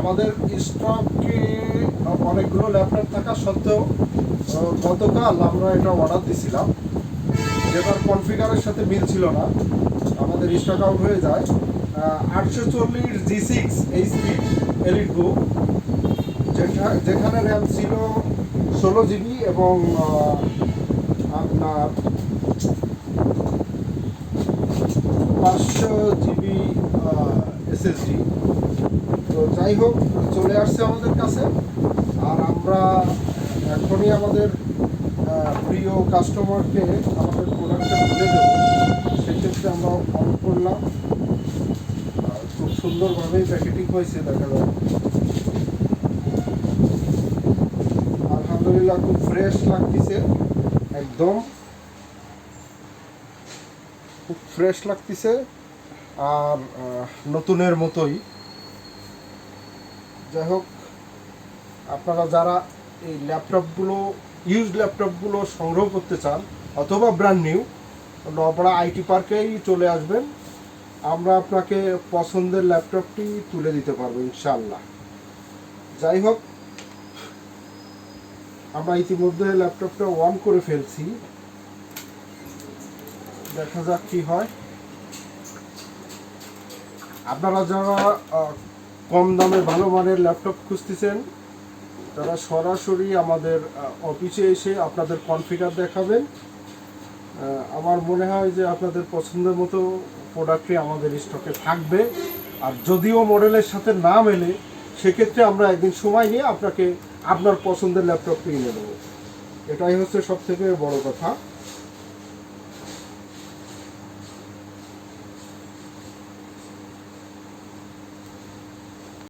আমাদের স্টকে অনেকগুলো ল্যাপটপ থাকা সত্ত্বেও গতকাল আমরা এটা অর্ডার দিছিলাম, যেটার কনফিগারের সাথে মিল ছিল না, আমাদের স্টক আউট হয়ে যায়। 840 G6 HP এলিট বুক, যেখানে র্যাম ছিল 16 GB এবং আপনার 500 GB SSD। তো যাই হোক, চলে আসছে আমাদের কাছে, আর আমরা এখনই আমাদের প্রিয় কাস্টমারকে আমাদের প্রোডাক্টটা তুলে দেবো। সেক্ষেত্রে আমরা অন করলাম, খুব সুন্দরভাবেই প্যাকেটিং হয়েছে, দেখা যায় আলহামদুলিল্লাহ খুব ফ্রেশ লাগতেছে, একদম খুব ফ্রেশ লাগতেছে আর নতুনের মতোই। যাই হোক, আপনারা যারা এই ল্যাপটপগুলো ল্যাপটপগুলো সংগ্রহ করতে চান অথবা ব্র্যান্ড নিউ, নবড়া আইটি পার্কেই চলে আসবেন, আমরা আপনাকে পছন্দের ল্যাপটপটি তুলে দিতে পারবো ইনশাআল্লাহ। যাই হোক, আমরা ইতিমধ্যে ল্যাপটপটা অন করে ফেলছি, দেখা যাক কি হয়। আপনারা যারা কম দামে ভালো মানের ল্যাপটপ খুঁজতেছেন, তারা সরাসরি আমাদের অফিসে এসে আপনাদের কনফিগার দেখাবেন। আমার মনে হয় যে আপনাদের পছন্দের মতো প্রোডাক্টই আমাদের স্টকে থাকবে। আর যদিও মডেলের সাথে না মেলে, সেক্ষেত্রে আমরা একদিন সময় নিয়ে আপনাকে আপনার পছন্দের ল্যাপটপটি এনে দেবো। এটাই হচ্ছে সবথেকে বড় কথা।